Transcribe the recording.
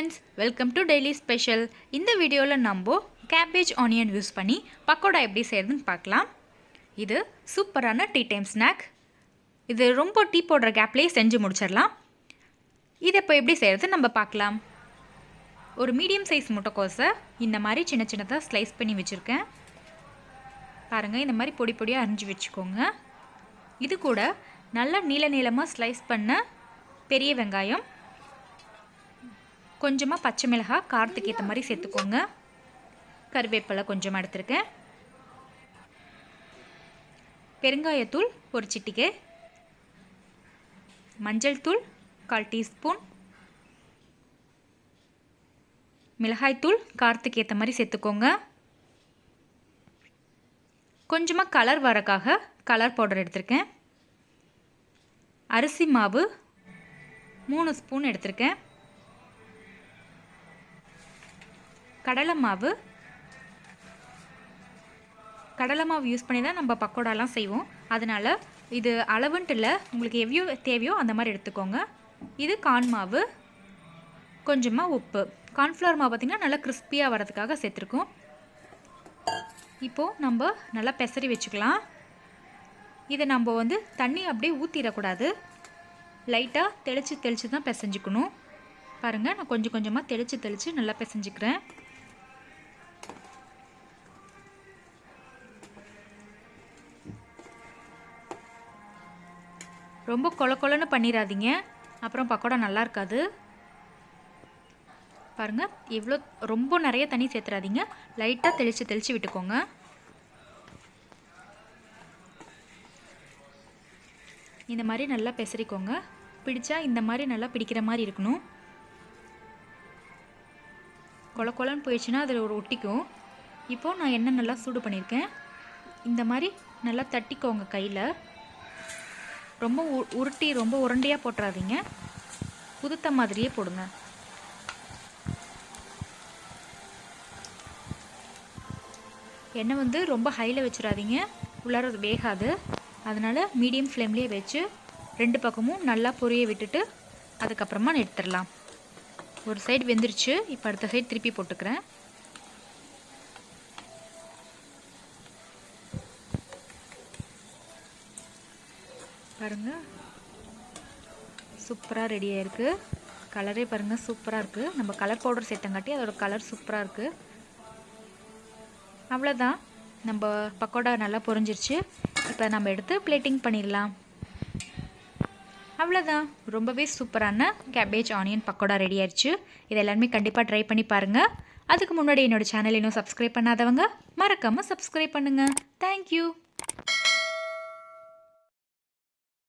friends, welcome to daily special. இந்த வீடியோல நம்ம cabbage onion யூஸ் பண்ணி பக்கோடா எப்படி செய்யறதுன்னு பார்க்கலாம். இது சூப்பரான டீ டைம் ஸ்நாக். இது ரொம்ப டீ போடுற கேப்லயே செஞ்சு முடிச்சிடலாம். இதை இப்போ எப்படி செய்யறது நம்ம பார்க்கலாம். ஒரு மீடியம் சைஸ் முட்டைக்கோஸை இந்த மாதிரி சின்ன சின்னதா ஸ்லைஸ் பண்ணி வச்சிருக்கேன். பாருங்க, இந்த மாதிரி பொடி பொடியா அரிஞ்சு வச்சுக்கோங்க. இது கூட நல்ல நீள நீளமா ஸ்லைஸ் பண்ண பெரிய வெங்காயம், கொஞ்சமாக பச்சை மிளகாய் காரத்துக்கு ஏற்ற மாதிரி சேர்த்துக்கோங்க. கருவேப்பிலை கொஞ்சமாக எடுத்துருக்கேன். பெருங்காயத்தூள் ஒரு சிட்டிகை, மஞ்சள் தூள் 1/4 டீஸ்பூன், மிளகாய்த்தூள் காரத்துக்கு ஏற்ற மாதிரி சேர்த்துக்கோங்க. கொஞ்சமாக கலர் வரக்காக கலர் பவுடர் எடுத்திருக்கேன். அரிசி மாவு 3 ஸ்பூன் எடுத்திருக்கேன். கடலை மாவு யூஸ் பண்ணி தான் நம்ம பக்கோடாலாம் செய்வோம். அதனால் இது அளவுன்ட்டு இல்லை, உங்களுக்கு எவ்வளோ தேவையோ அந்த மாதிரி எடுத்துக்கோங்க. இது கார்ன் மாவு, கொஞ்சமாக உப்பு. கார்ன்ஃப்ளவர் மாவு பார்த்திங்கன்னா நல்லா கிறிஸ்பியாக வரதுக்காக சேர்த்துருக்கோம். இப்போது நம்ம நல்லா பெசரி வச்சுக்கலாம். இதை நம்ம தண்ணி அப்படியே ஊற்றிடக்கூடாது, லைட்டாக தெளித்து தான் பிசைஞ்சிக்கணும். பாருங்கள், நான் கொஞ்சம் கொஞ்சமாக தெளித்து நல்லா பிசைஞ்சிக்கிறேன். ரொம்ப கொல கொலன்னு பண்ணிடாதீங்க, அப்புறம் பக்கோடா நல்லா இருக்காது. பாருங்கள், இவ்வளோ ரொம்ப நிறைய தண்ணி சேர்த்துறாதீங்க, லைட்டாக தெளித்து விட்டுக்கோங்க. இந்த மாதிரி நல்லா பெசரிக்கோங்க. பிடிச்சா இந்த மாதிரி நல்லா பிடிக்கிற மாதிரி இருக்கணும். கொல கொலன்னு போயிடுச்சுன்னா அதில் ஒரு ஒட்டிக்கும். இப்போது நான் எண்ணெய் நல்லா சூடு பண்ணியிருக்கேன். இந்த மாதிரி நல்லா தட்டிக்கோங்க கையில். ரொம்ப உருட்டி ரொம்ப உருண்டையாக போட்டுறாதீங்க, உதுத்த மாதிரியே போடுங்க. எண்ணெய் ரொம்ப ஹையில் வச்சிடாதீங்க, உள்ளார வேகாது. அதனால் மீடியம் ஃப்ளேம்லேயே வச்சு 2 பக்கமும் நல்லா பொரிய விட்டுட்டு அதுக்கப்புறமா எடுத்துடலாம். ஒரு சைடு வெந்துருச்சு, இப்போ அடுத்த சைடு திருப்பி போட்டுக்கிறேன். பாருங்கள், சூப்பராக ரெடியாக இருக்குது. கலரே பாருங்கள் சூப்பராக இருக்குது. நம்ம கலர் பவுடர் சேர்த்தங்காட்டி அதோட கலர் சூப்பராக இருக்குது. அவ்வளோதான், நம்ம பக்கோடா நல்லா பொரிஞ்சிருச்சு. இப்போ நம்ம எடுத்து பிளேட்டிங் பண்ணிடலாம். அவ்வளோதான், ரொம்பவே சூப்பரான கேபேஜ் ஆனியன் பக்கோடா ரெடி ஆயிடுச்சு. இதை எல்லாருமே கண்டிப்பாக ட்ரை பண்ணி பாருங்கள். அதுக்கு முன்னாடி என்னோடய சேனல் இன்னும் சப்ஸ்கிரைப் பண்ணாதவங்க மறக்காமல் சப்ஸ்கிரைப் பண்ணுங்கள். தேங்க்யூ.